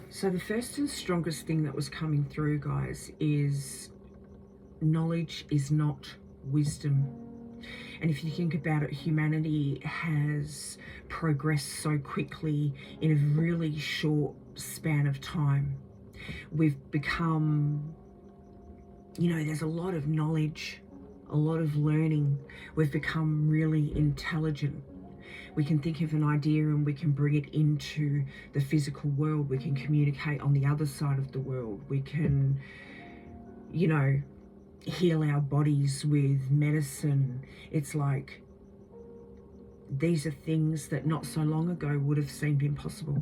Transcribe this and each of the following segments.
So the first and strongest thing that was coming through, guys, is knowledge is not wisdom. And if you think about it, humanity has progressed so quickly in a really short span of time. We've become, there's a lot of knowledge, a lot of learning. We've become really intelligent. We can think of an idea and we can bring it into the physical world. We can communicate on the other side of the world. We can, heal our bodies with medicine. It's like these are things that not so long ago would have seemed impossible.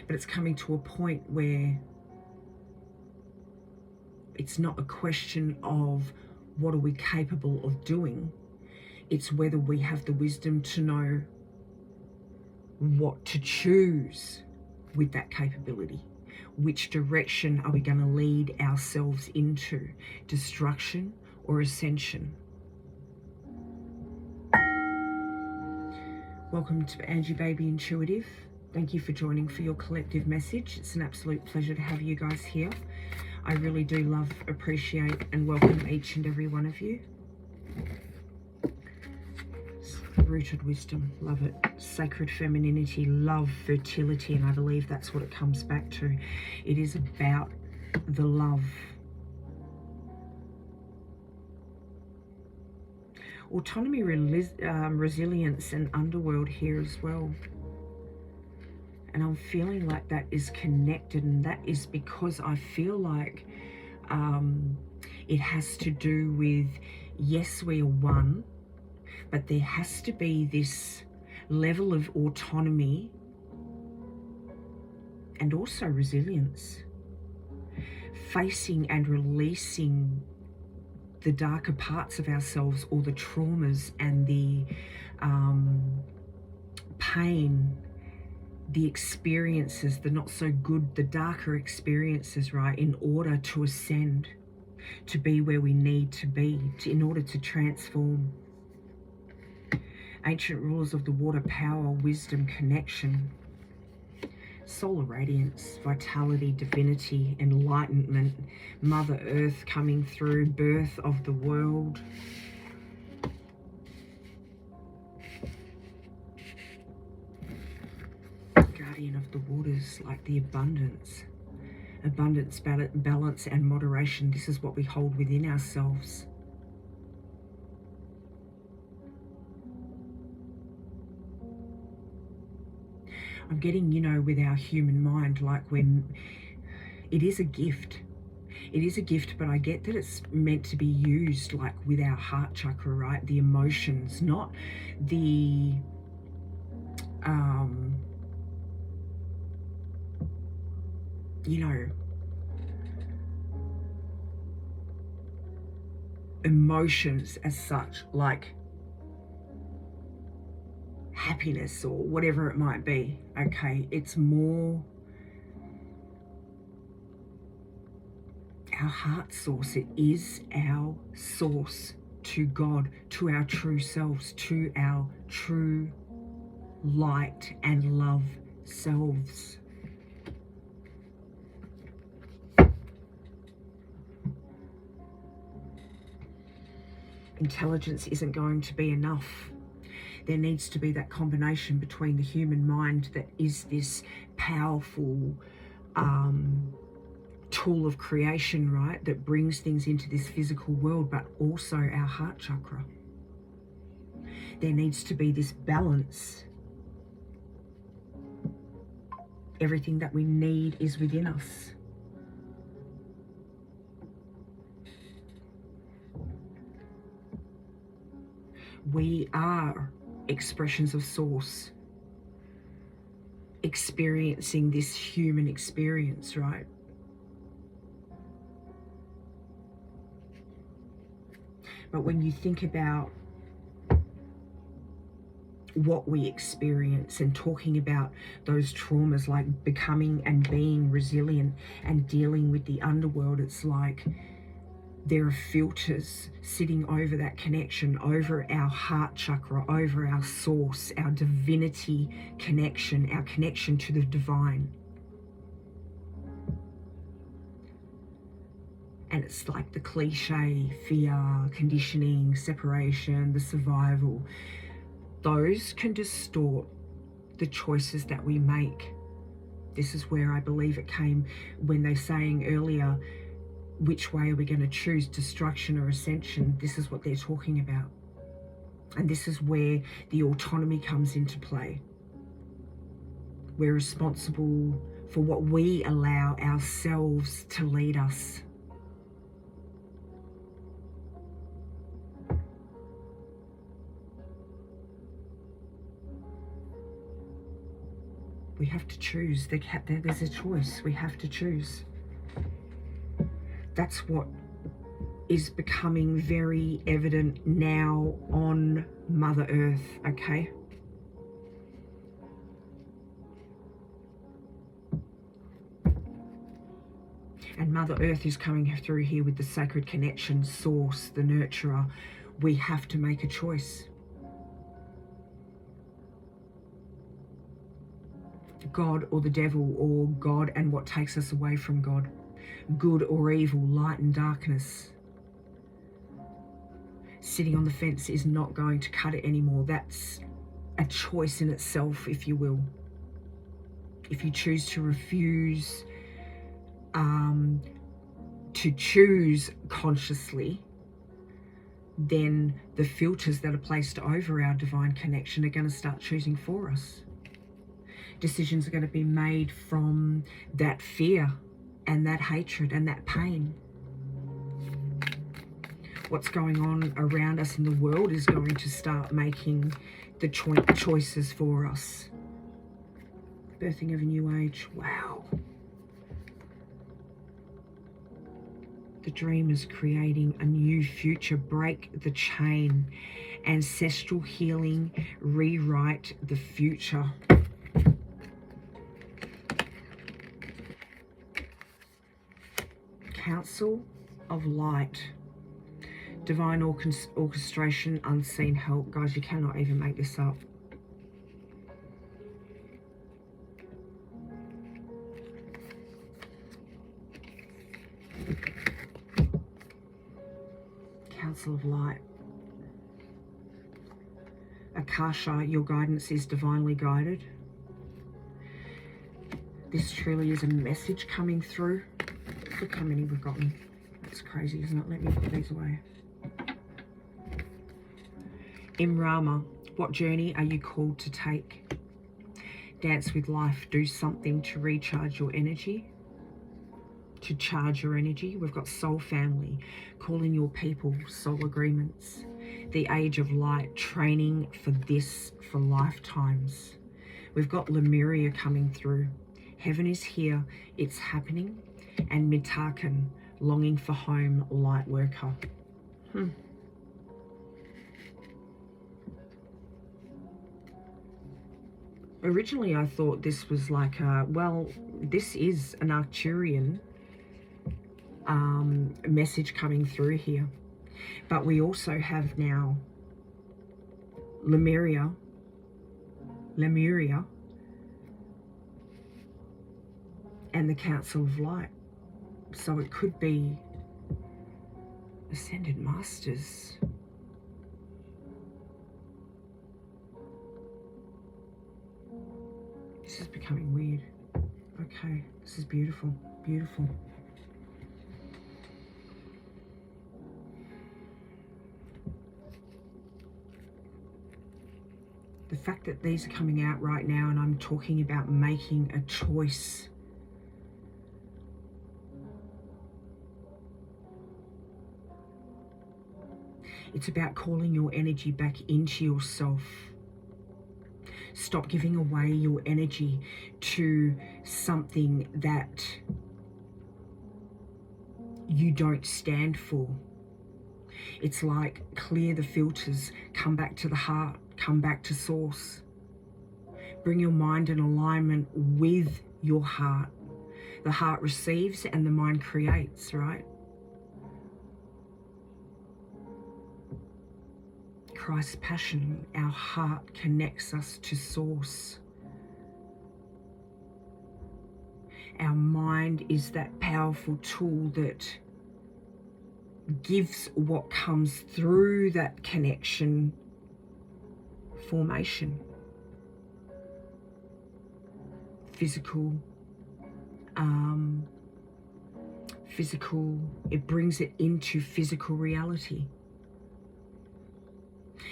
But it's coming to a point where it's not a question of what are we capable of doing. It's whether we have the wisdom to know what to choose with that capability. Which direction are we going to lead ourselves into? Destruction or ascension? Welcome to Angie Baby Intuitive. Thank you for joining for your collective message. It's an absolute pleasure to have you guys here. I really do love, appreciate, and welcome each and every one of you. Rooted wisdom, love it. Sacred femininity, love, fertility, and I believe that's what it comes back to. It is about the love. Autonomy, resilience, and underworld here as well. And I'm feeling like that is connected, and that is because I feel like it has to do with, yes, we are one, but there has to be this level of autonomy and also resilience, facing and releasing the darker parts of ourselves, or the traumas and the pain, the experiences, the not so good, the darker experiences, right, in order to ascend, to be where we need to be, in order to transform. Ancient rulers of the water, power, wisdom, connection, solar radiance, vitality, divinity, enlightenment, Mother Earth coming through, birth of the world. Guardian of the waters, like the abundance, balance, and moderation. This is what we hold within ourselves. I'm getting, with our human mind, like it is a gift. It is a gift, but I get that it's meant to be used like with our heart chakra, right? The emotions, not the emotions as such, like happiness or whatever it might be. Okay, it's more our heart source. It is our source to God, to our true selves, to our true light and love selves. Intelligence isn't going to be enough. There needs to be that combination between the human mind that is this powerful tool of creation, right, that brings things into this physical world, but also our heart chakra. There needs to be this balance. Everything that we need is within us. We are expressions of source, experiencing this human experience, right? But when you think about what we experience and talking about those traumas, like becoming and being resilient and dealing with the underworld, it's like There are filters sitting over that connection, over our heart chakra, over our source, our divinity connection, our connection to the divine. And it's like the cliche, fear, conditioning, separation, the survival. Those can distort the choices that we make. This is where I believe it came when they saying earlier, which way are we going to choose, destruction or ascension? This is what they're talking about. And this is where the autonomy comes into play. We're responsible for what we allow ourselves to lead us. We have to choose. There's a choice. We have to choose. That's what is becoming very evident now on Mother Earth, okay? And Mother Earth is coming through here with the sacred connection, source, the nurturer. We have to make a choice. God or the devil, or God and what takes us away from God. Good or evil, light and darkness. Sitting on the fence is not going to cut it anymore. That's a choice in itself, if you will. If you choose to refuse to choose consciously, then the filters that are placed over our divine connection are going to start choosing for us. Decisions are going to be made from that fear and that hatred and that pain. What's going on around us in the world is going to start making the choices for us. Birthing of a new age. Wow. The dream is creating a new future. Break the chain. Ancestral healing. Rewrite the future. Council of Light. Divine orchestration, unseen help. Guys, you cannot even make this up. Council of Light. Akasha, your guidance is divinely guided. This truly is a message coming through. Look how many we've gotten. That's crazy, isn't it? Let me put these away. Imrama, what journey are you called to take? Dance with life. Do something to recharge your energy. To charge your energy. We've got soul family. Call in your people. Soul agreements. The age of light. Training for this for lifetimes. We've got Lemuria coming through. Heaven is here. It's happening. And Mitakan, longing for home, light worker. Originally, I thought this was like a, well, this is an Arcturian message coming through here. But we also have now Lemuria, and the Council of Light. So it could be Ascended Masters. This is becoming weird. Okay, this is beautiful, beautiful. The fact that these are coming out right now and I'm talking about making a choice. It's about calling your energy back into yourself. Stop giving away your energy to something that you don't stand for. It's like clear the filters, come back to the heart, come back to source. Bring your mind in alignment with your heart. The heart receives and the mind creates, right? Christ passion, our heart connects us to source. Our mind is that powerful tool that gives what comes through that connection formation. Physical, it brings it into physical reality.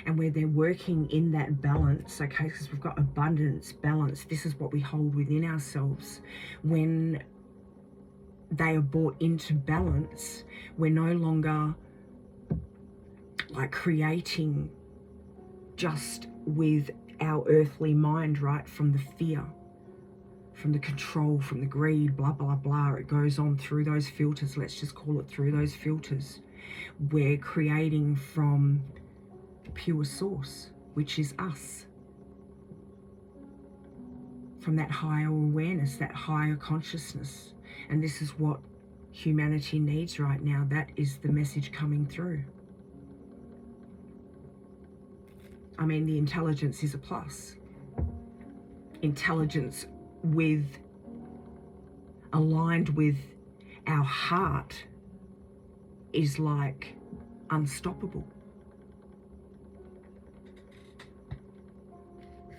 And where they're working in that balance, okay, because we've got abundance, balance, this is what we hold within ourselves. When they are brought into balance, we're no longer like creating just with our earthly mind, right? From the fear, from the control, from the greed, blah, blah, blah. It goes on through those filters. Let's just call it through those filters. We're creating from pure source, which is us. From that higher awareness, that higher consciousness. And this is what humanity needs right now. That is the message coming through. I mean, the intelligence is a plus. Intelligence aligned with our heart is like unstoppable.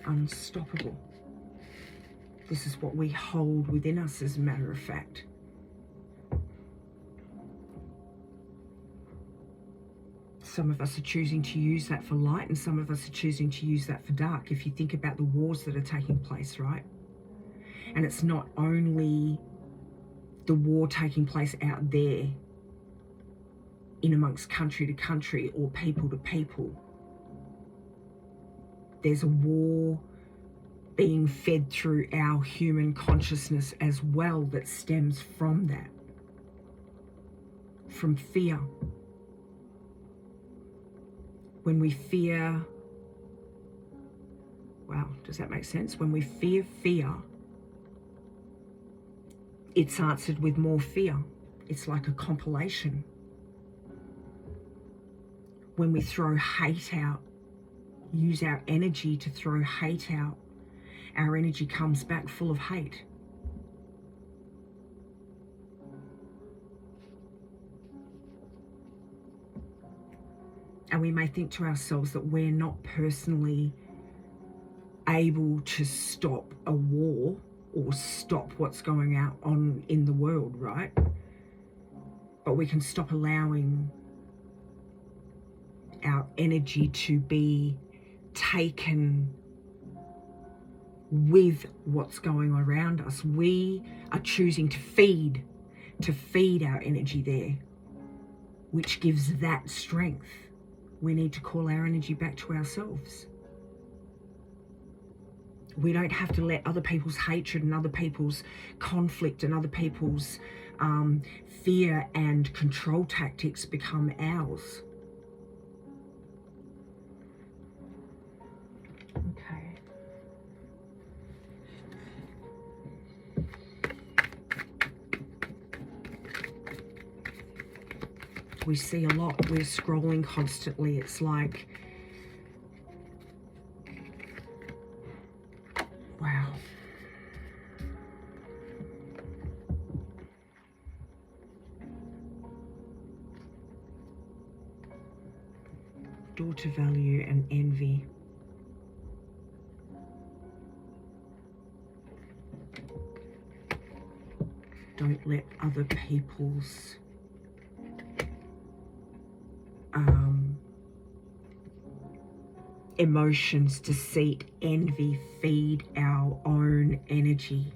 Unstoppable. This is what we hold within us, as a matter of fact. Some of us are choosing to use that for light, and some of us are choosing to use that for dark. If you think about the wars that are taking place, right? And it's not only the war taking place out there in amongst country to country or people to people. There's a war being fed through our human consciousness as well that stems from that. From fear. When we fear, wow, does that make sense? When we fear, it's answered with more fear. It's like a compilation. When we throw hate out, use our energy to throw hate out, our energy comes back full of hate. And we may think to ourselves that we're not personally able to stop a war or stop what's going on in the world, right? But we can stop allowing our energy to be taken with what's going on around us. We are choosing to feed our energy there, which gives that strength. We need to call our energy back to ourselves. We don't have to let other people's hatred and other people's conflict and other people's fear and control tactics become ours. Okay. We see a lot. We're scrolling constantly. It's like, wow. Daughter value and envy. Don't let other people's emotions, deceit, envy feed our own energy.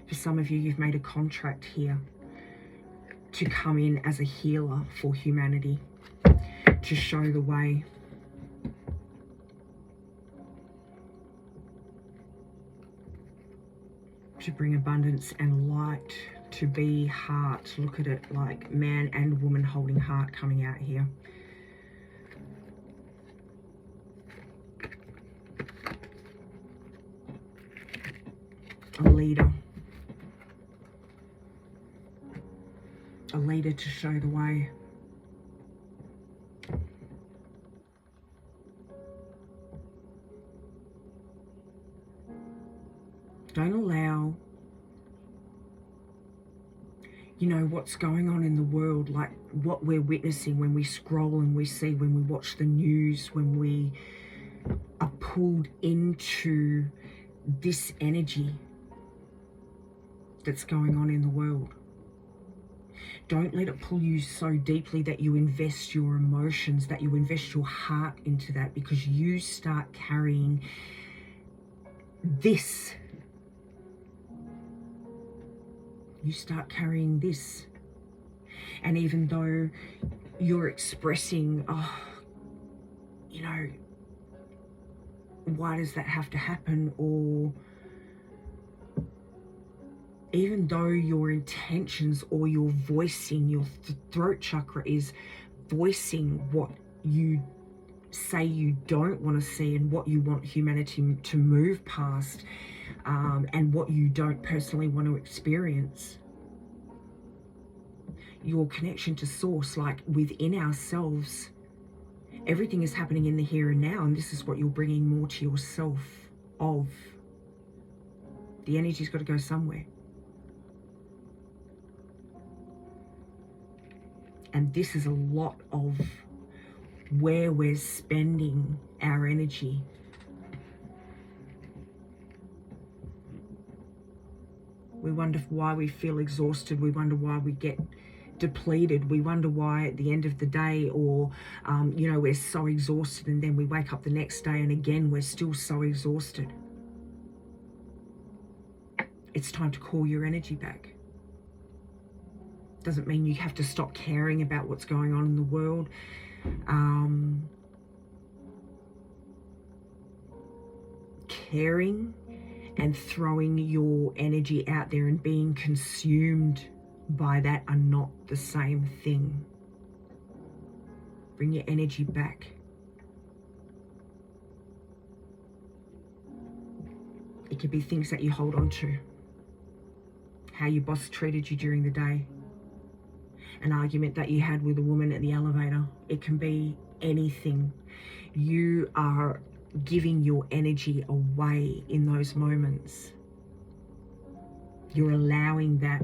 For some of you, you've made a contract here to come in as a healer for humanity, to show the way. To bring abundance and light, to be heart. Look at it like man and woman holding heart coming out here. A leader. A leader to show the way. Don't allow, you know, what's going on in the world, like what we're witnessing when we scroll and we see, when we watch the news, when we are pulled into this energy that's going on in the world. Don't let it pull you so deeply that you invest your emotions, that you invest your heart into that, because you start carrying this. You start carrying this. And even though you're expressing, oh, you know, why does that have to happen? Or even though your intentions or your voicing, your throat chakra is voicing what you say you don't want to see and what you want humanity to move past, and what you don't personally want to experience. Your connection to source, like within ourselves, everything is happening in the here and now, and this is what you're bringing more to yourself of. The energy's got to go somewhere. And this is a lot of where we're spending our energy. We wonder why we feel exhausted. We wonder why we get depleted. We wonder why at the end of the day, or you know, we're so exhausted, and then we wake up the next day and again we're still so exhausted. It's time to call your energy back. Doesn't mean you have to stop caring about what's going on in the world. Caring and throwing your energy out there and being consumed by that are not the same thing. Bring your energy back. It could be things that you hold on to. How your boss treated you during the day. An argument that you had with a woman at the elevator. It can be anything. You are giving your energy away in those moments. You're allowing that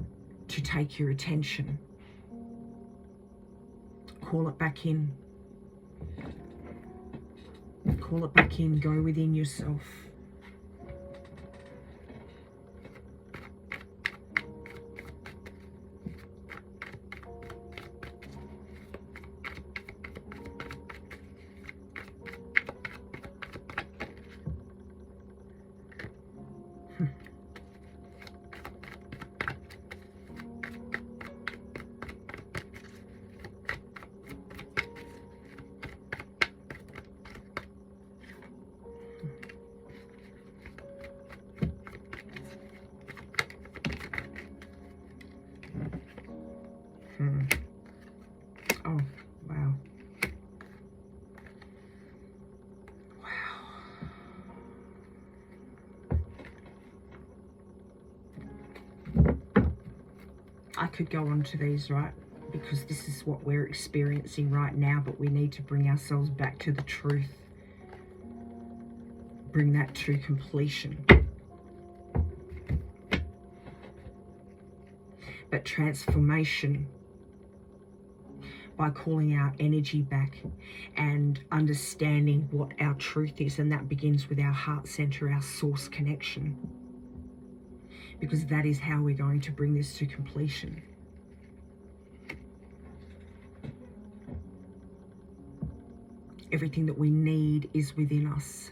to take your attention. Call it back in. Call it back in. Go within yourself. Oh, wow. I could go on to these, right? Because this is what we're experiencing right now, but we need to bring ourselves back to the truth. Bring that to completion. But transformation, by calling our energy back and understanding what our truth is, and that begins with our heart center, our source connection. Because that is how we're going to bring this to completion. Everything that we need is within us.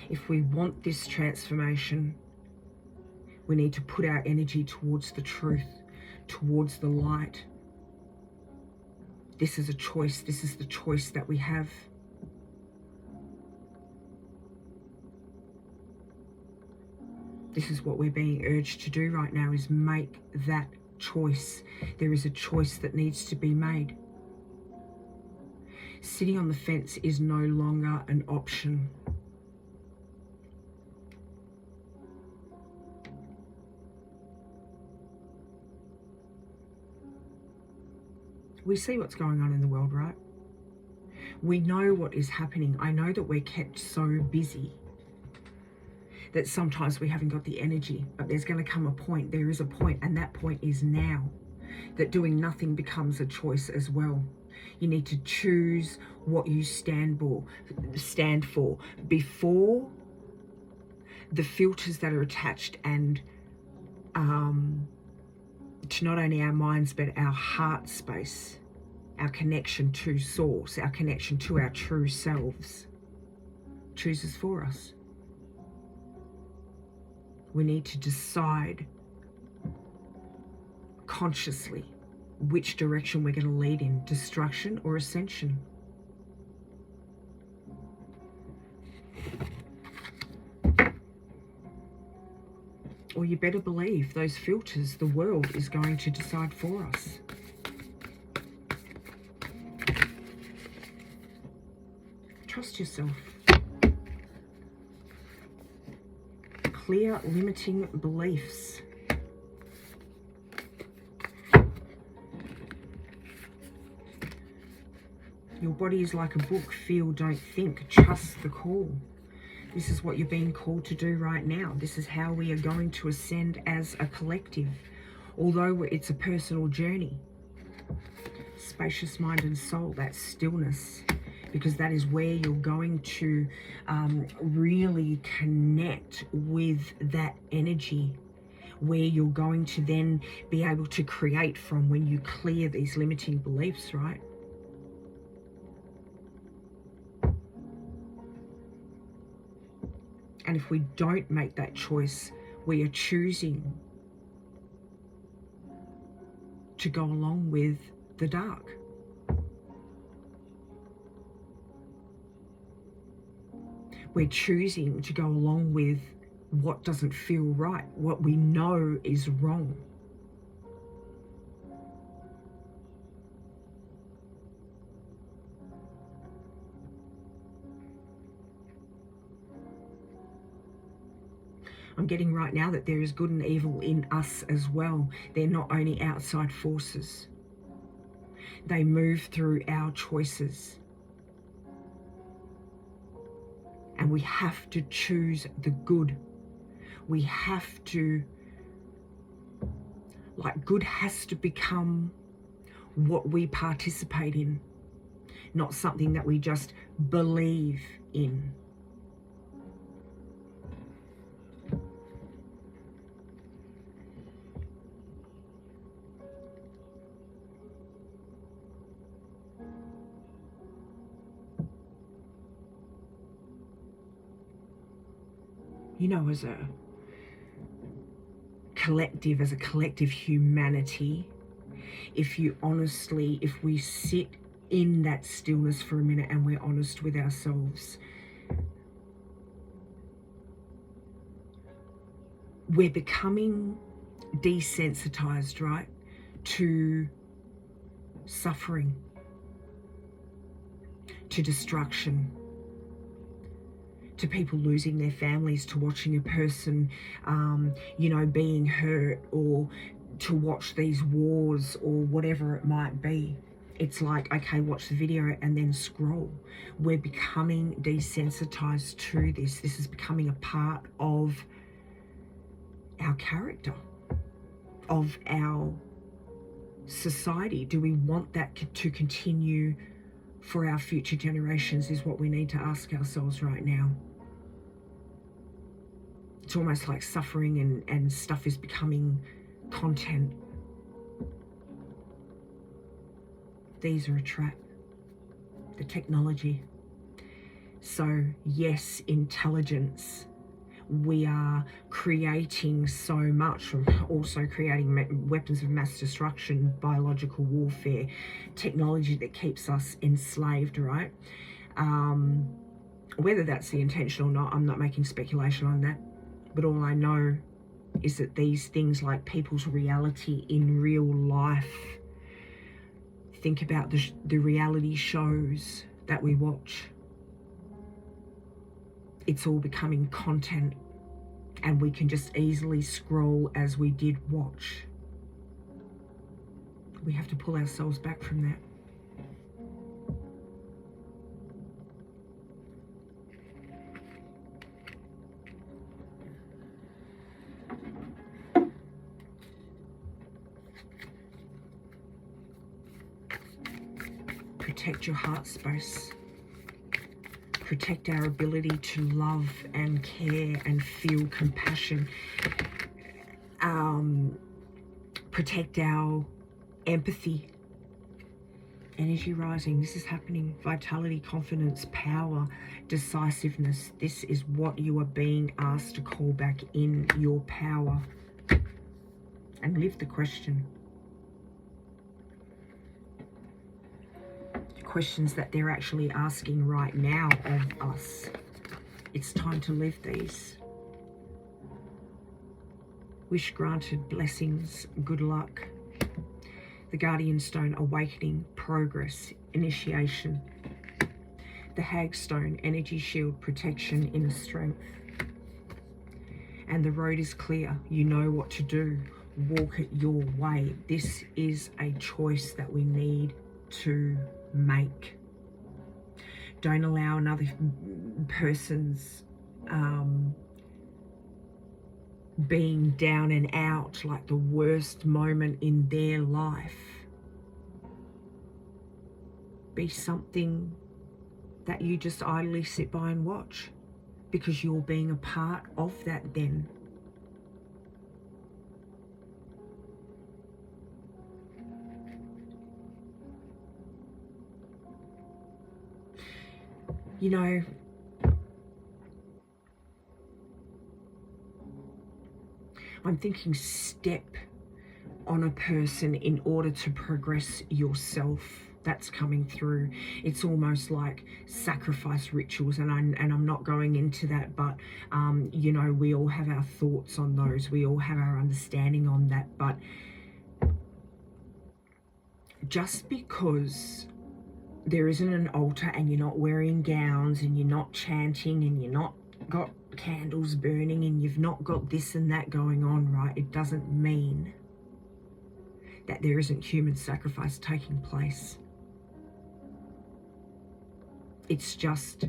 If we want this transformation, we need to put our energy towards the truth, towards the light. This is a choice. This is the choice that we have. This is what we're being urged to do right now, is make that choice. There is a choice that needs to be made. Sitting on the fence is no longer an option. We see what's going on in the world, right? We know what is happening. I know that we're kept so busy that sometimes we haven't got the energy, but there's going to come a point, there is a point, and that point is now, that doing nothing becomes a choice as well. You need to choose what you stand for before the filters that are attached and to not only our minds but our heart space, our connection to source, our connection to our true selves chooses for us. We need to decide consciously which direction we're going to lead in, destruction or ascension. Or you better believe those filters, the world is going to decide for us. Trust yourself. Clear limiting beliefs. Your body is like a book. Feel, don't think. Trust the call. This is what you're being called to do right now. This is how we are going to ascend as a collective. Although it's a personal journey. Spacious mind and soul, that stillness. Because that is where you're going to really connect with that energy. Where you're going to then be able to create from when you clear these limiting beliefs, right? And if we don't make that choice, we are choosing to go along with the dark. We're choosing to go along with what doesn't feel right, what we know is wrong. I'm getting right now that there is good and evil in us as well. They're not only outside forces. They move through our choices. And we have to choose the good. We have to, good has to become what we participate in, not something that we just believe in. You know, as a collective humanity, if we sit in that stillness for a minute and we're honest with ourselves, we're becoming desensitized, right, to suffering, to destruction, to people losing their families, to watching a person, being hurt, or to watch these wars or whatever it might be. It's like, okay, watch the video and then scroll. We're becoming desensitized to this. This is becoming a part of our character, of our society. Do we want that to continue for our future generations, is what we need to ask ourselves right now. It's almost like suffering and stuff is becoming content. These are a trap. The technology. So yes, intelligence. We are creating so much, also creating weapons of mass destruction, biological warfare, technology that keeps us enslaved, right? Whether that's the intention or not, I'm not making speculation on that. But all I know is that these things, like people's reality in real life, think about the reality shows that we watch. It's all becoming content, and we can just easily scroll as we did watch. We have to pull ourselves back from that. Protect your heart space. Protect our ability to love and care and feel compassion. Protect our empathy. Energy rising. This is happening. Vitality, confidence, power, decisiveness. This is what you are being asked to call back in your power. And live the question. Questions that they're actually asking right now of us. It's time to live these. Wish granted, blessings, good luck. The Guardian Stone, awakening, progress, initiation. The Hag Stone, energy shield, protection, inner strength. And the road is clear. You know what to do. Walk it your way. This is a choice that we need to make. Don't allow another person's being down and out, like the worst moment in their life, be something that you just idly sit by and watch, because you're being a part of that then. You know, I'm thinking step on a person in order to progress yourself. That's coming through. It's almost like sacrifice rituals, and I'm not going into that, but you know, we all have our thoughts on those. We all have our understanding on that. But just because there isn't an altar and you're not wearing gowns and you're not chanting and you're not got candles burning and you've not got this and that going on, right? It doesn't mean that there isn't human sacrifice taking place. It's just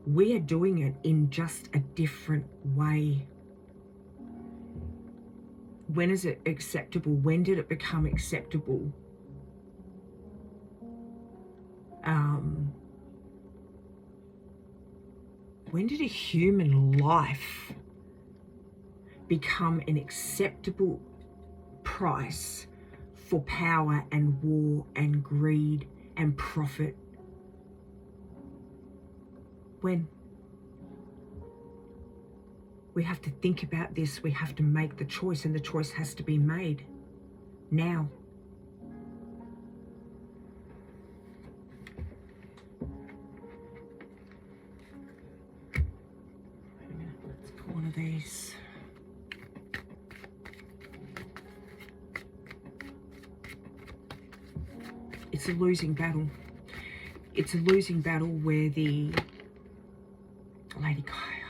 we are doing it in just a different way. When is it acceptable? When did it become acceptable? When did a human life become an acceptable price for power and war and greed and profit? When? We have to think about this. We have to make the choice, and the choice has to be made now. Let's pull one of these. It's a losing battle. It's a losing battle where the Lady Gaia,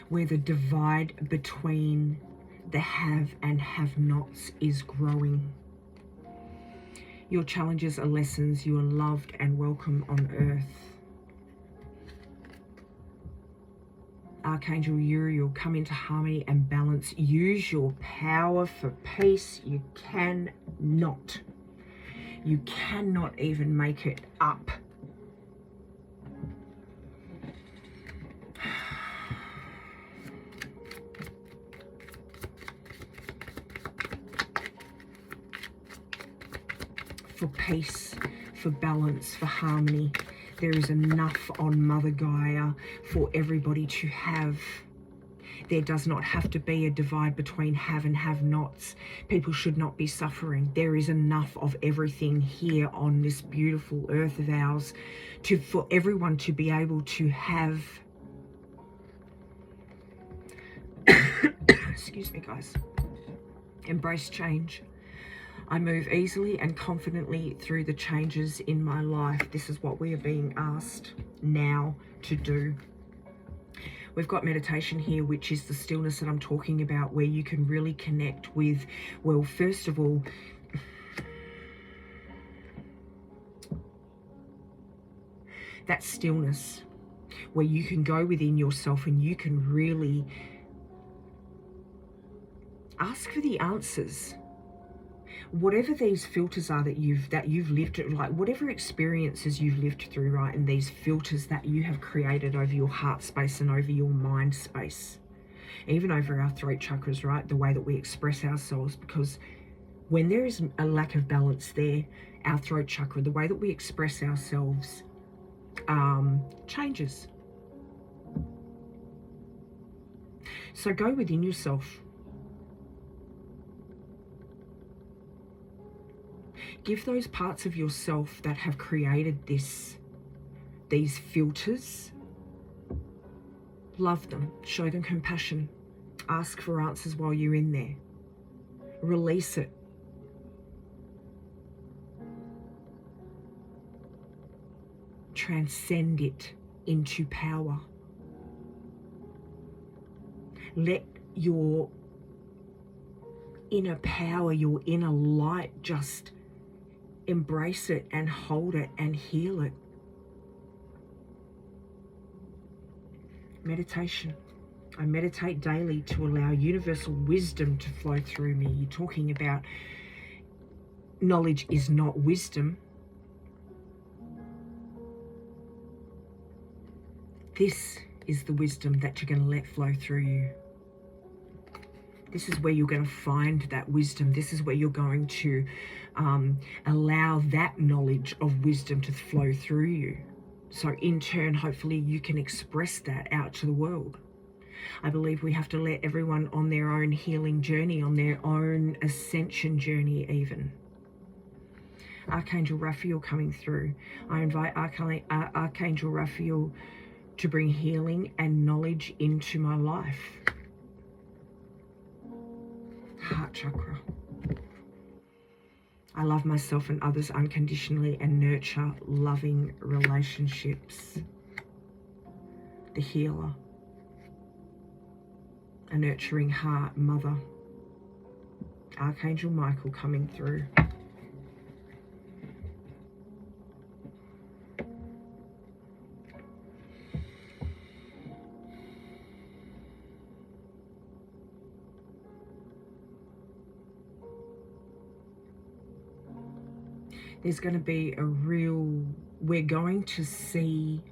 where the divide between the have and have-nots is growing. Your challenges are lessons. You are loved and welcome on earth. Archangel Uriel, come into harmony and balance. Use your power for peace. You cannot even make it up. For peace, for balance, for harmony. There is enough on Mother Gaia for everybody to have. There does not have to be a divide between have and have-nots. People should not be suffering. There is enough of everything here on this beautiful earth of ours for everyone to be able to have. Excuse me, guys. Embrace change. I move easily and confidently through the changes in my life. This is what we are being asked now to do. We've got meditation here, which is the stillness that I'm talking about, where you can really connect with, well, first of all, that stillness where you can go within yourself and you can really ask for the answers. Whatever these filters are that you've lived, like whatever experiences you've lived through, right, and these filters that you have created over your heart space and over your mind space, even over our throat chakras, right, the way that we express ourselves, because when there is a lack of balance there, our throat chakra, the way that we express ourselves changes. So go within yourself. Give those parts of yourself that have created these filters, love them, show them compassion, ask for answers while you're in there, release it. Transcend it into power. Let your inner power, your inner light, just embrace it and hold it and heal it. Meditation. I meditate daily to allow universal wisdom to flow through me. You're talking about knowledge is not wisdom. This is the wisdom that you're going to let flow through you. This is where you're going to find that wisdom. This is where you're going to allow that knowledge of wisdom to flow through you. So in turn, hopefully you can express that out to the world. I believe we have to let everyone on their own healing journey, on their own ascension journey even. Archangel Raphael coming through. I invite Archangel Raphael to bring healing and knowledge into my life. Heart chakra. I love myself and others unconditionally and nurture loving relationships. The healer. A nurturing heart, mother. Archangel Michael coming through. There's going to be we're going to see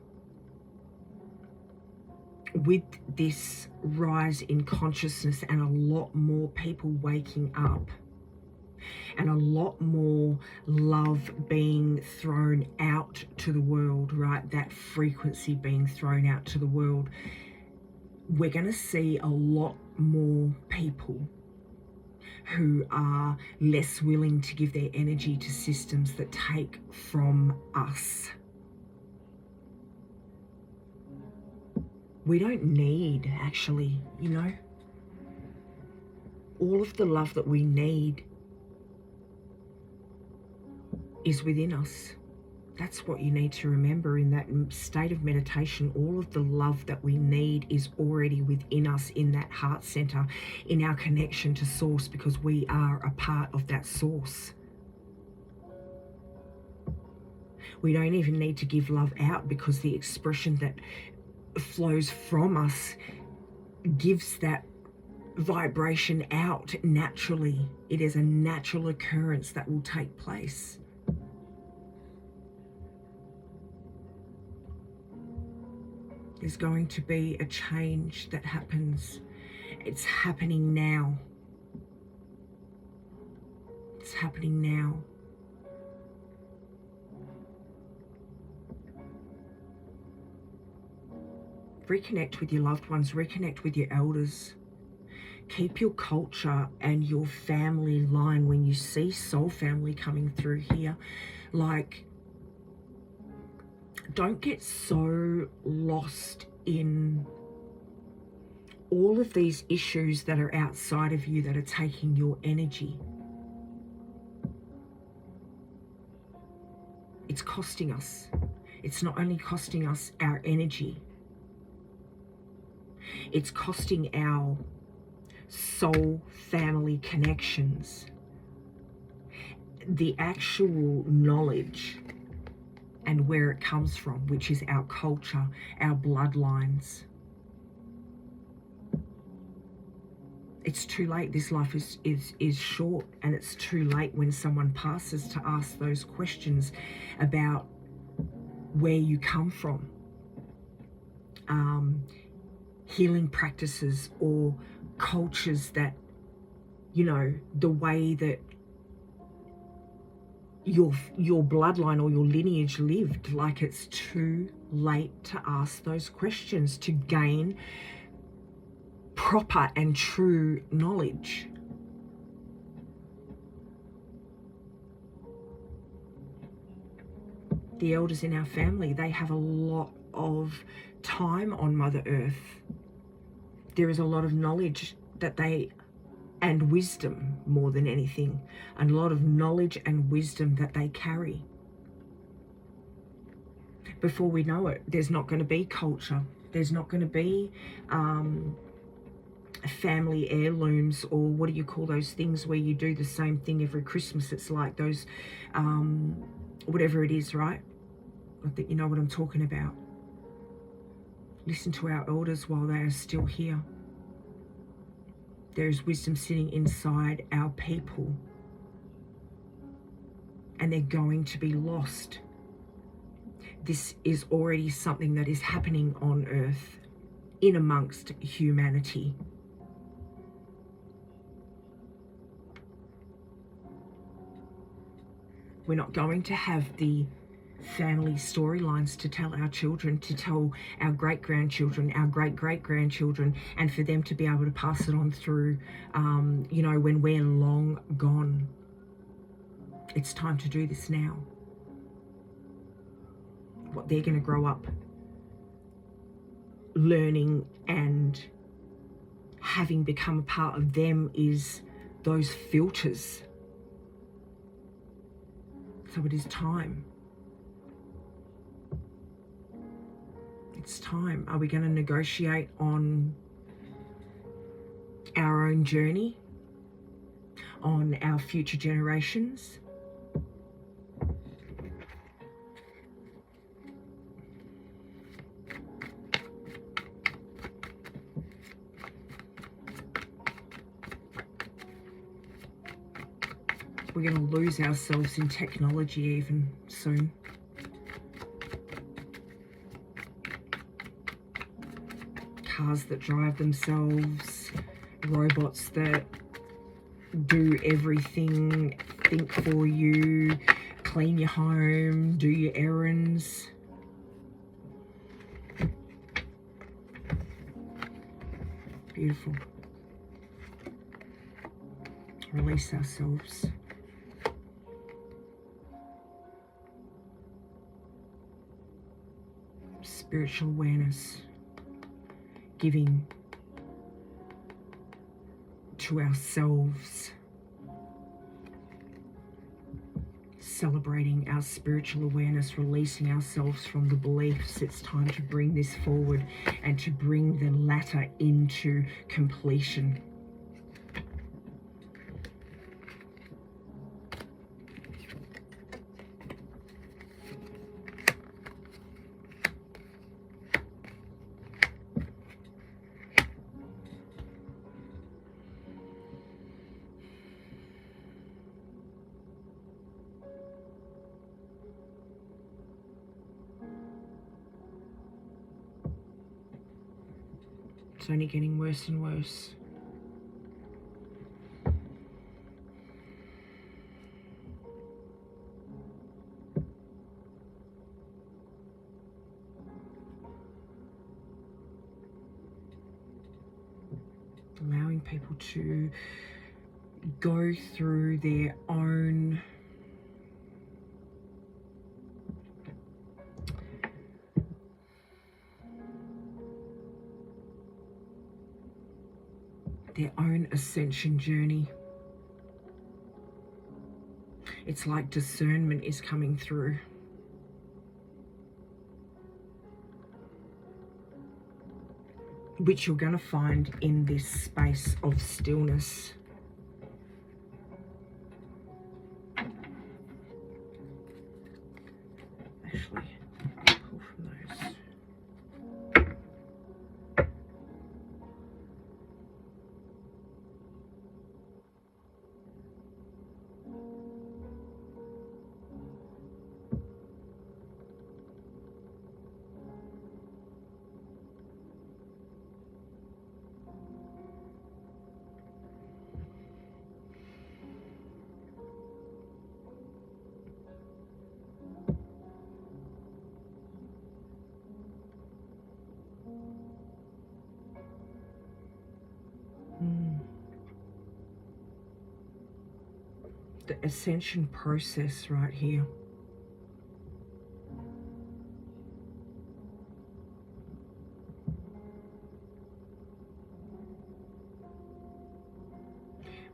with this rise in consciousness and a lot more people waking up and a lot more love being thrown out to the world, right? That frequency being thrown out to the world. We're going to see a lot more people who are less willing to give their energy to systems that take from us. We don't need, actually, all of the love that we need is within us. That's what you need to remember in that state of meditation. All of the love that we need is already within us, in that heart center, in our connection to source, because we are a part of that source. We don't even need to give love out, because the expression that flows from us gives that vibration out naturally. It is a natural occurrence that will take place. There's going to be a change that happens. It's happening now. It's happening now. Reconnect with your loved ones. Reconnect with your elders. Keep your culture and your family line. When you see soul family coming through here, like, don't get so lost in all of these issues that are outside of you that are taking your energy. It's costing us. It's not only costing us our energy, It's costing our soul family connections. The actual knowledge and where it comes from, which is our culture, our bloodlines. It's too late. This life is short, and it's too late when someone passes to ask those questions about where you come from. Healing practices or cultures that, you know, the way that your bloodline or your lineage lived. Like, it's too late to ask those questions to gain proper and true knowledge. The elders in our family, they have a lot of time on Mother Earth. There is a lot of knowledge that they, and wisdom more than anything, and a lot of knowledge and wisdom that they carry. Before we know it, there's not going to be culture. There's not going to be family heirlooms, or what do you call those things where you do the same thing every Christmas? It's like those, whatever it is, right? I think you know what I'm talking about. Listen to our elders while they are still here. There is wisdom sitting inside our people, and they're going to be lost. This is already something that is happening on Earth, in amongst humanity. We're not going to have the family storylines to tell our children, to tell our great-grandchildren, our great-great-grandchildren, and for them to be able to pass it on through, you know, when we're long gone. It's time to do this now. What they're going to grow up learning and having become a part of them is those filters. So it is time. It's time. Are we going to negotiate on our own journey, on our future generations? We're going to lose ourselves in technology even soon. Cars that drive themselves, robots that do everything, think for you, clean your home, do your errands. Beautiful. Release ourselves. Spiritual awareness. Giving to ourselves, celebrating our spiritual awareness, releasing ourselves from the beliefs. It's time to bring this forward and to bring the latter into completion. It's only getting worse and worse. Allowing people to go through their own ascension journey. It's like discernment is coming through. which you're going to find in this space of stillness. Actually, pull from those. The ascension process right here.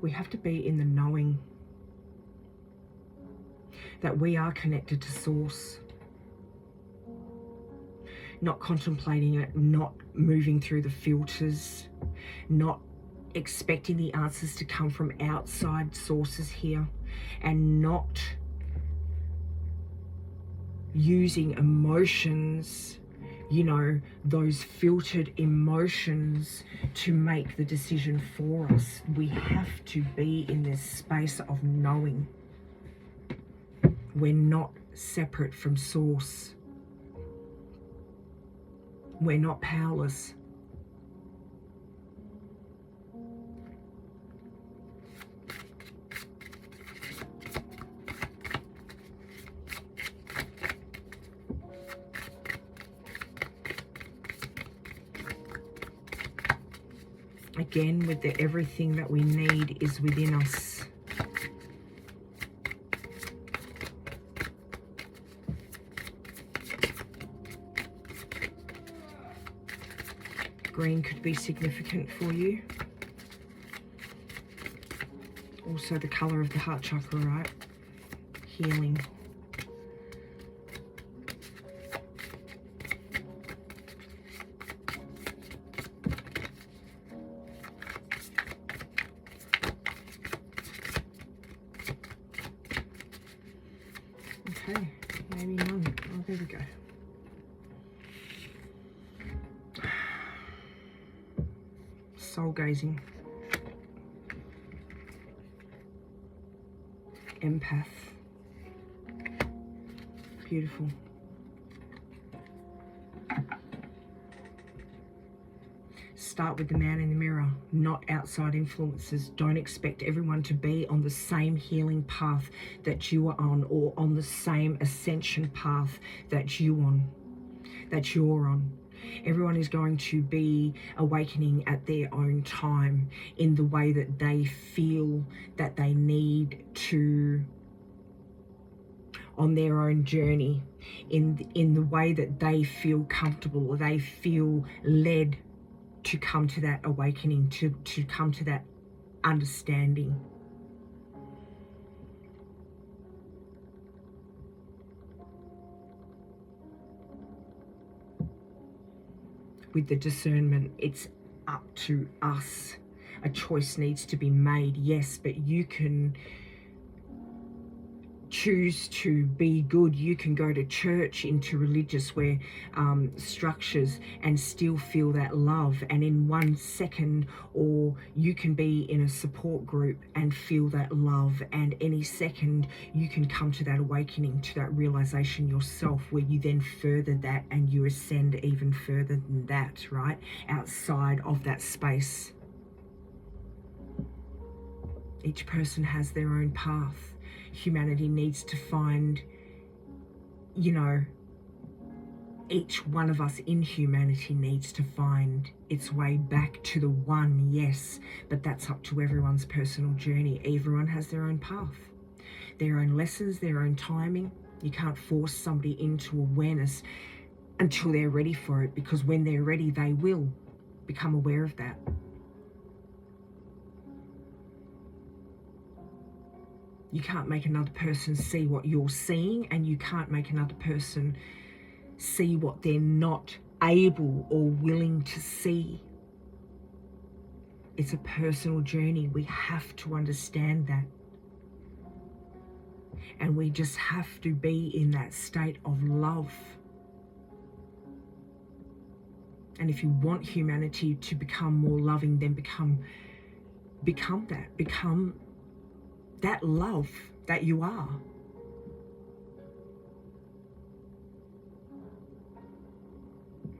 We have to be in the knowing that we are connected to Source, not contemplating it, not moving through the filters, not expecting the answers to come from outside sources here, and not using emotions, you know, those filtered emotions to make the decision for us. We have to be in this space of knowing we're not separate from Source. We're not powerless. Again, with the everything that we need is within us. Green could be significant for you. Also the color of the heart chakra, right? Healing. Okay, maybe none. Oh, there we go. Soul gazing. Empath. Beautiful. Start with the man in the mirror, not outside influences. Don't expect everyone to be on the same healing path that you are on, or on the same ascension path that you're on. Everyone is going to be awakening at their own time, in the way that they feel that they need to, on their own journey, in the way that they feel comfortable, or they feel led to come to that awakening, to come to that understanding. With the discernment, it's up to us. A choice needs to be made, yes, but you can choose to be good. You can go to church, into religious structures, and still feel that love, and in 1 second, or you can be in a support group and feel that love, and any second you can come to that awakening, to that realization yourself, where you then further that and you ascend even further than that, right, outside of that space. Each person has their own path. Humanity needs to find, you know, each one of us in humanity needs to find its way back to the one, yes, but that's up to everyone's personal journey. Everyone has their own path, their own lessons, their own timing. You can't force somebody into awareness until they're ready for it, because when they're ready, they will become aware of that. You can't make another person see what you're seeing, and you can't make another person see what they're not able or willing to see. It's a personal journey. We have to understand that. And we just have to be in that state of love. And if you want humanity to become more loving, then become that. Become that love that you are.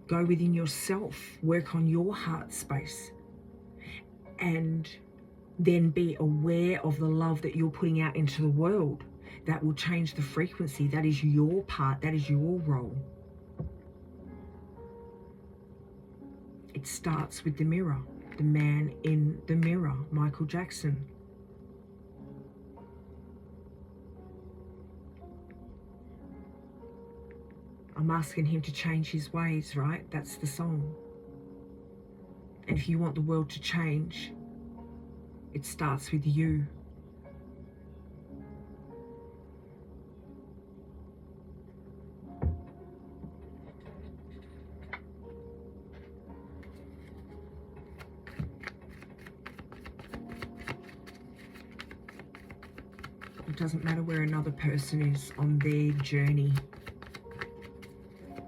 Go within yourself, work on your heart space, and then be aware of the love that you're putting out into the world. That will change the frequency. That is your part. That is your role. It starts with the mirror. The man in the mirror, Michael Jackson. I'm asking him to change his ways, right? That's the song. And if you want the world to change, it starts with you. It doesn't matter where another person is on their journey.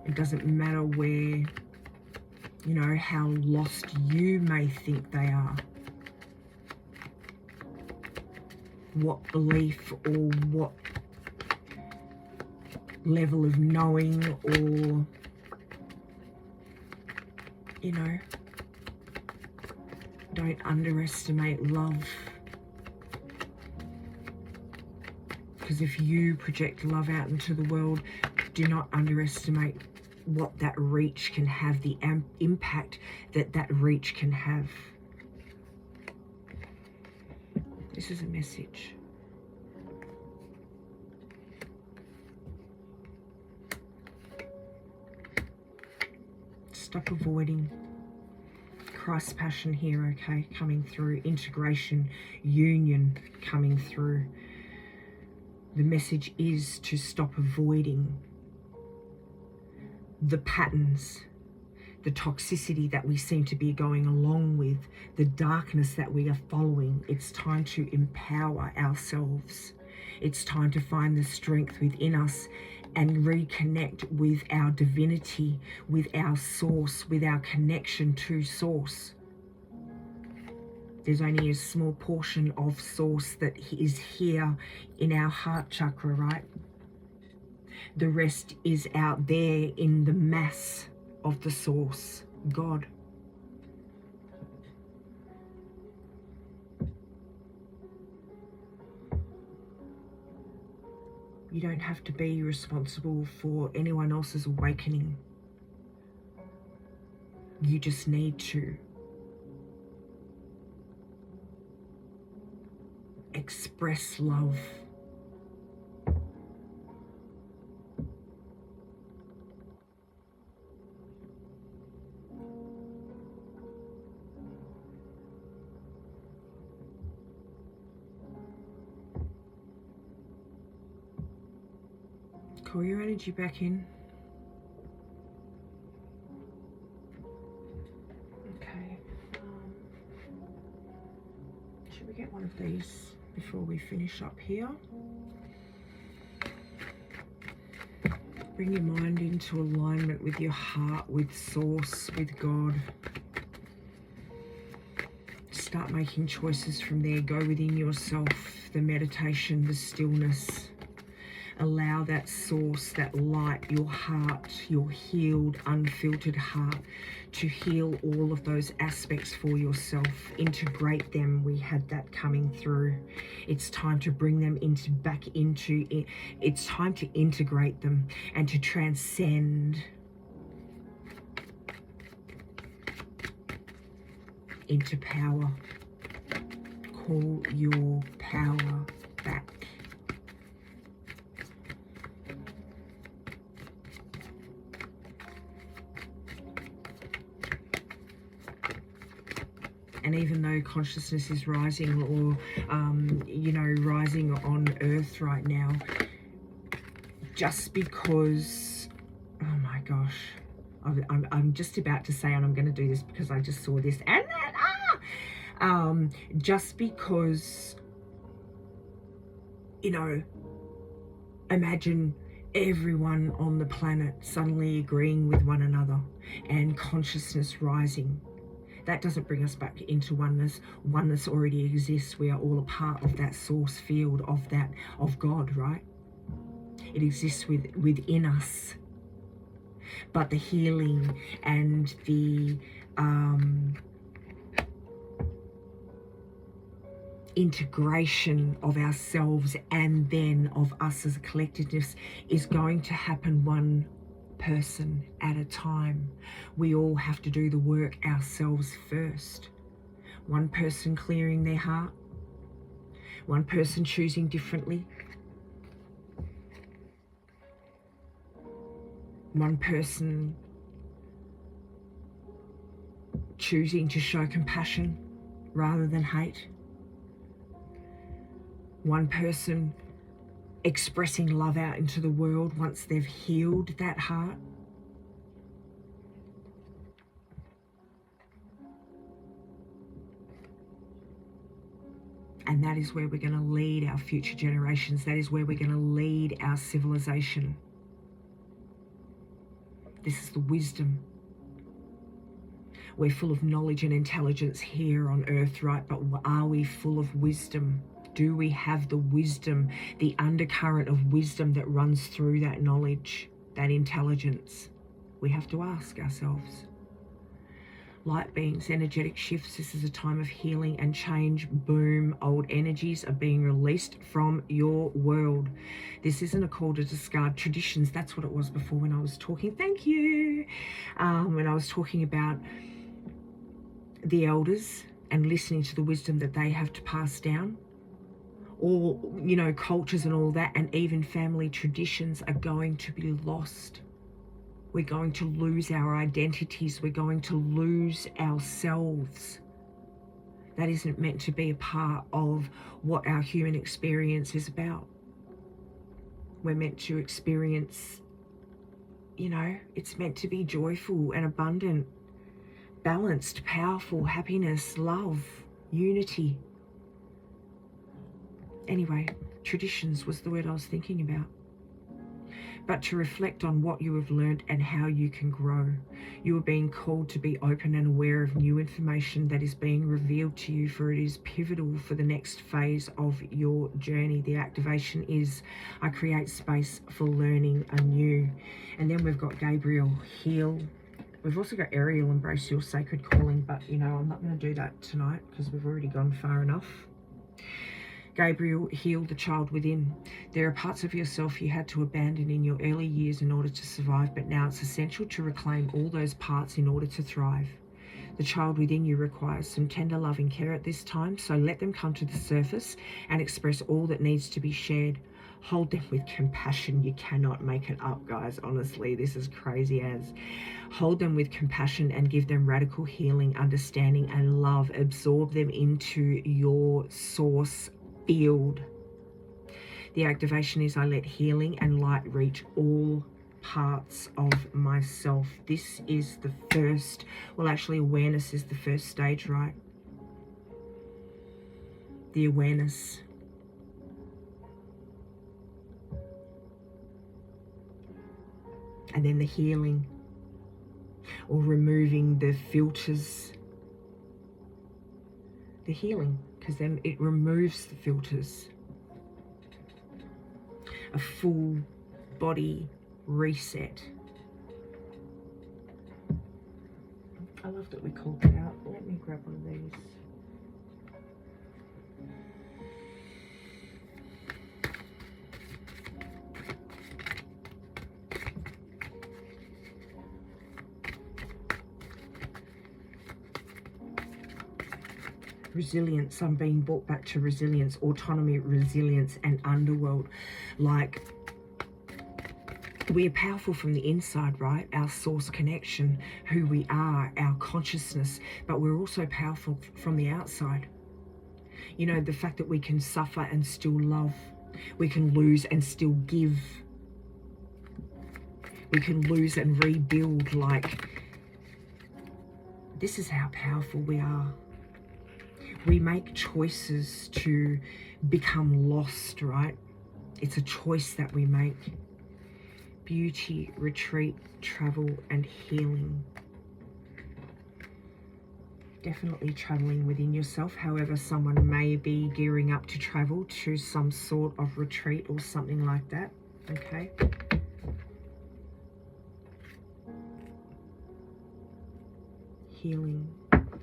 It doesn't matter where, how lost you may think they are. What belief or what level of knowing or, don't underestimate love. Because if you project love out into the world, do not underestimate what that reach can have, the impact that reach can have. This is a message. Stop avoiding. Christ's passion here, okay, coming through. Integration, union coming through. The message is to stop avoiding the patterns, the toxicity that we seem to be going along with, the darkness that we are following. It's time to empower ourselves. It's time to find the strength within us and reconnect with our divinity, with our source, with our connection to source. There's only a small portion of source that is here in our heart chakra, right? The rest is out there in the mass of the source, God. You don't have to be responsible for anyone else's awakening. You just need to express love. Call your energy back in. Okay. Should we get one of these before we finish up here? Bring your mind into alignment with your heart, with source, with God. Start making choices from there. Go within yourself, the meditation, the stillness. Allow that source, that light, your heart, your healed, unfiltered heart, to heal all of those aspects for yourself. Integrate them. We had that coming through. It's time to bring them back into it. It's time to integrate them and to transcend into power. Call your power back. And even though consciousness is rising or, rising on earth right now, just because, oh my gosh, I'm just about to say, and I'm going to do this because I just saw this, and then, Just because, you know, imagine everyone on the planet suddenly agreeing with one another and consciousness rising. That doesn't bring us back into oneness. Oneness already exists. We are all a part of that source field of God, right? It exists within us. But the healing and the integration of ourselves and then of us as a collectiveness is going to happen one person at a time. We all have to do the work ourselves first. One person clearing their heart, one person choosing differently, one person choosing to show compassion rather than hate, one person expressing love out into the world once they've healed that heart. And that is where we're going to lead our future generations. That is where we're going to lead our civilization. This is the wisdom. We're full of knowledge and intelligence here on earth, right? But are we full of wisdom? Do we have the wisdom, the undercurrent of wisdom that runs through that knowledge, that intelligence? We have to ask ourselves. Light beings, energetic shifts. This is a time of healing and change. Boom. Old energies are being released from your world. This isn't a call to discard traditions. That's what it was before when I was talking. Thank you. When I was talking about the elders and listening to the wisdom that they have to pass down. Or, you know, cultures and all that, and even family traditions are going to be lost. We're going to lose our identities. We're going to lose ourselves. That isn't meant to be a part of what our human experience is about. We're meant to experience, you know, it's meant to be joyful and abundant, balanced, powerful, happiness, love, unity. Anyway, traditions was the word I was thinking about. But to reflect on what you have learned and how you can grow. You are being called to be open and aware of new information that is being revealed to you, for it is pivotal for the next phase of your journey. The activation is, I create space for learning anew. And then we've got Gabriel, heal. We've also got Ariel, embrace your sacred calling, but you know, I'm not going to do that tonight because we've already gone far enough. Gabriel, heal the child within. There are parts of yourself you had to abandon in your early years in order to survive, but now it's essential to reclaim all those parts in order to thrive. The child within you requires some tender loving care at this time, so let them come to the surface and express all that needs to be shared. Hold them with compassion. You cannot make it up, guys. Honestly, this is crazy as. Hold them with compassion and give them radical healing, understanding, and love. Absorb them into your source field. The activation is, I let healing and light reach all parts of myself. This is the first, well, actually awareness is the first stage, right? The awareness. And then the healing, or removing the filters. The healing, because then it removes the filters. A full body reset. I love that we called that out. Let me grab one of these. Resilience. I'm being brought back to resilience, autonomy, resilience, and underworld. Like, we are powerful from the inside, right? Our source connection, who we are, our consciousness, but we're also powerful from the outside. You know, the fact that we can suffer and still love. We can lose and still give. We can lose and rebuild. Like, this is how powerful we are. We make choices to become lost, right? It's a choice that we make. Beauty, retreat, travel, and healing. Definitely traveling within yourself. However, someone may be gearing up to travel to some sort of retreat or something like that. Okay. Healing,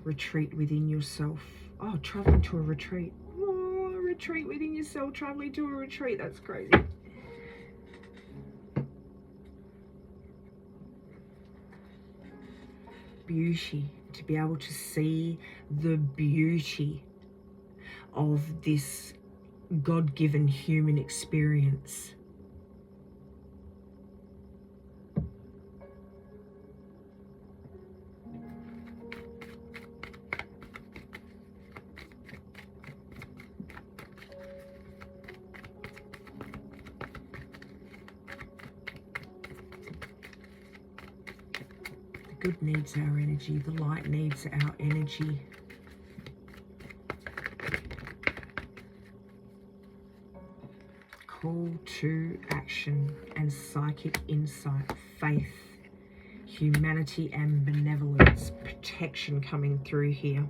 retreat within yourself. Oh, traveling to a retreat. Oh, a retreat within yourself, traveling to a retreat. That's crazy. Beauty, to be able to see the beauty of this God-given human experience. The good needs our energy, the light needs our energy. Call to action and psychic insight, faith, humanity and benevolence, protection coming through here.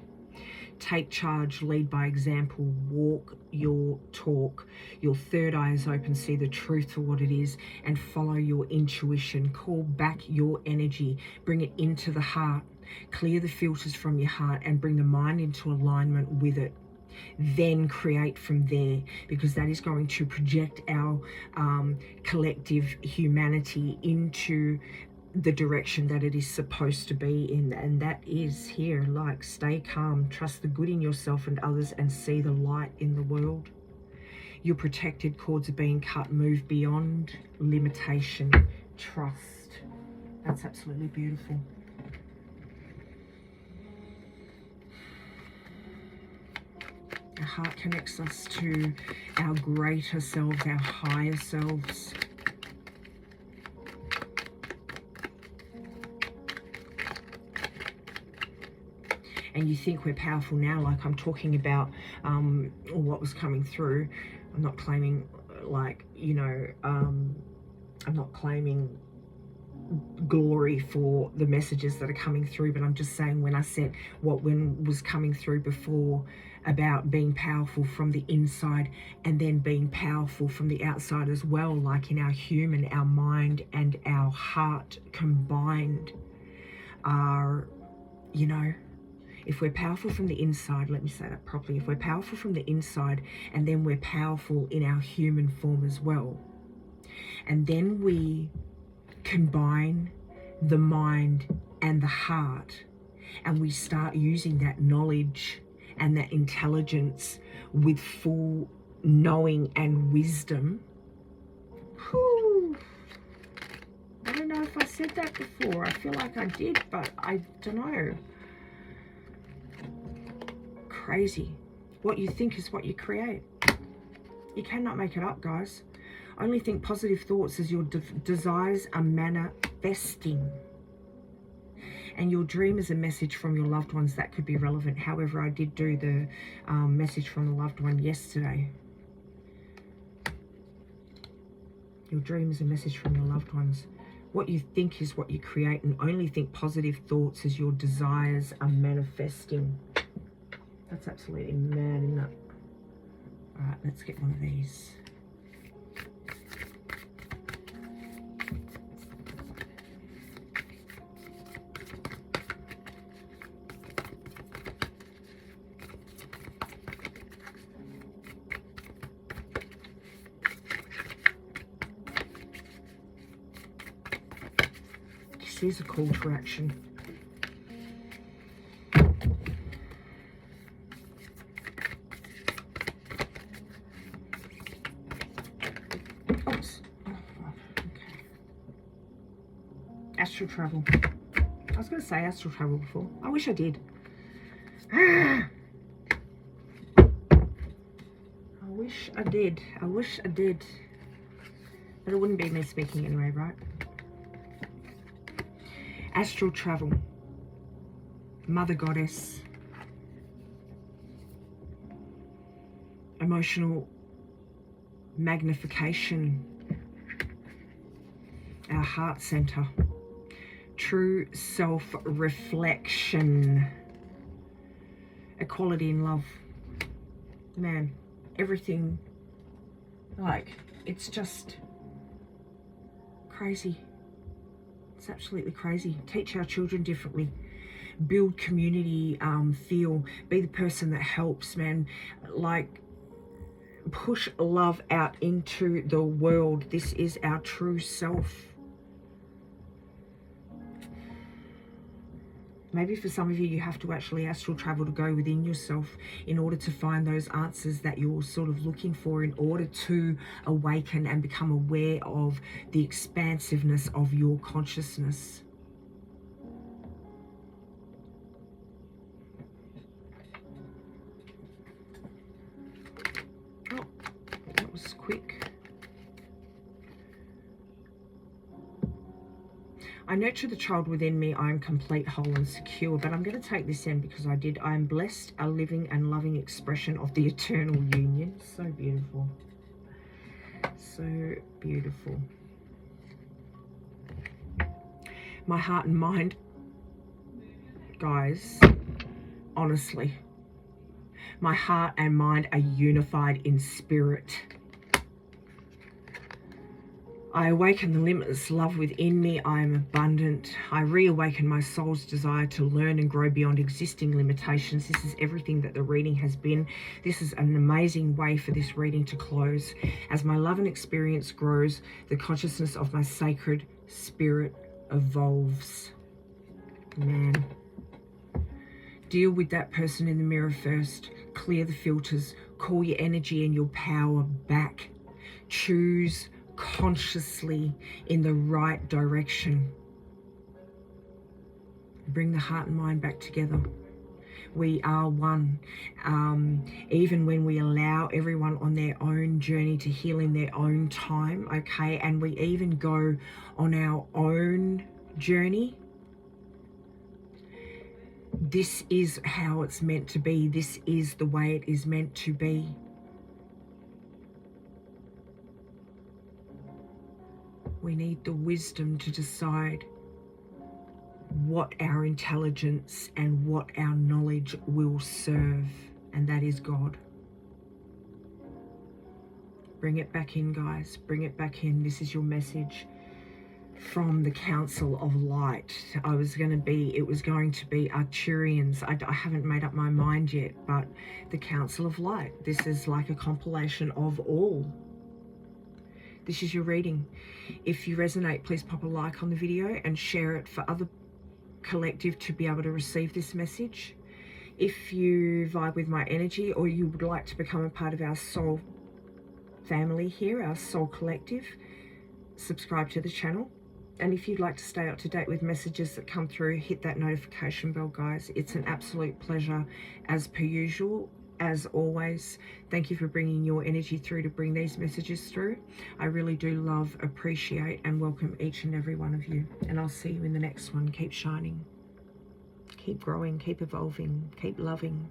Take charge, lead by example, walk your talk. Your third eye is open, see the truth for what it is, and follow your intuition. Call back your energy, bring it into the heart. Clear the filters from your heart and bring the mind into alignment with it. Then create from there, because that is going to project our collective humanity into the direction that it is supposed to be in, and that is here, like, stay calm, trust the good in yourself and others, and see the light in the world. Your protected cords are being cut. Move beyond limitation. Trust. That's absolutely beautiful. Our heart connects us to our greater selves, our higher selves. And you think we're powerful now, like I'm talking about what was coming through. I'm not claiming, like, you know, I'm not claiming glory for the messages that are coming through, but I'm just saying, when I said when was coming through before about being powerful from the inside and then being powerful from the outside as well, like in our human, our mind and our heart combined are, you know, if we're powerful from the inside, let me say that properly, if we're powerful from the inside and then we're powerful in our human form as well, and then we combine the mind and the heart and we start using that knowledge and that intelligence with full knowing and wisdom. Whew. I don't know if I said that before. I feel like I did, but I don't know. Crazy. What you think is what you create. You cannot make it up, guys. Only think positive thoughts as your desires are manifesting. And your dream is a message from your loved ones that could be relevant. However, I did do the message from the loved one yesterday. Your dream is a message from your loved ones. What you think is what you create, and only think positive thoughts as your desires are manifesting. That's absolutely mad, isn't it? All right, let's get one of these. This is a call to action. Oops. Oh, okay. Astral travel. I was going to say astral travel before. I wish I did. I wish I did. I wish I did. But it wouldn't be me speaking anyway, right? Astral travel. Mother Goddess. emotional magnification, our heart center, true self-reflection, equality in love. Man, everything, like, it's just crazy. It's absolutely crazy. Teach our children differently. Build community feel. Be the person that helps, man. Like, push love out into the world. This is our true self. Maybe for some of you, you have to actually astral travel to go within yourself in order to find those answers that you're sort of looking for, in order to awaken and become aware of the expansiveness of your consciousness. Oh, that was quick. I nurture the child within me. I am complete, whole and secure. But I'm going to take this in because I am blessed, a living and loving expression of the eternal union. So beautiful. So beautiful. My heart and mind, guys, honestly, my heart and mind are unified in spirit. I awaken the limitless love within me. I am abundant. I reawaken my soul's desire to learn and grow beyond existing limitations. This is everything that the reading has been. This is an amazing way for this reading to close. As my love and experience grows, the consciousness of my sacred spirit evolves. Man. Deal with that person in the mirror first. Clear the filters. Call your energy and your power back. Choose consciously in the right direction. Bring the heart and mind back together. We are one. Even when we allow everyone on their own journey to heal in their own time, okay, and we even go on our own journey, this is how it's meant to be. This is the way it is meant to be. We need the wisdom to decide what our intelligence and what our knowledge will serve, and that is God. Bring it back in, guys. Bring it back in. This is your message from the Council of Light. It was going to be Arcturians. I haven't made up my mind yet, but the Council of Light. This is like a compilation of all. This is your reading. If you resonate, please pop a like on the video and share it for other collective to be able to receive this message. If you vibe with my energy, or you would like to become a part of our soul family here, our soul collective, subscribe to the channel. And if you'd like to stay up to date with messages that come through, hit that notification bell, guys. It's an absolute pleasure as per usual. As always, thank you for bringing your energy through to bring these messages through. I really do love, appreciate and welcome each and every one of you. And I'll see you in the next one. Keep shining, keep growing, keep evolving, keep loving.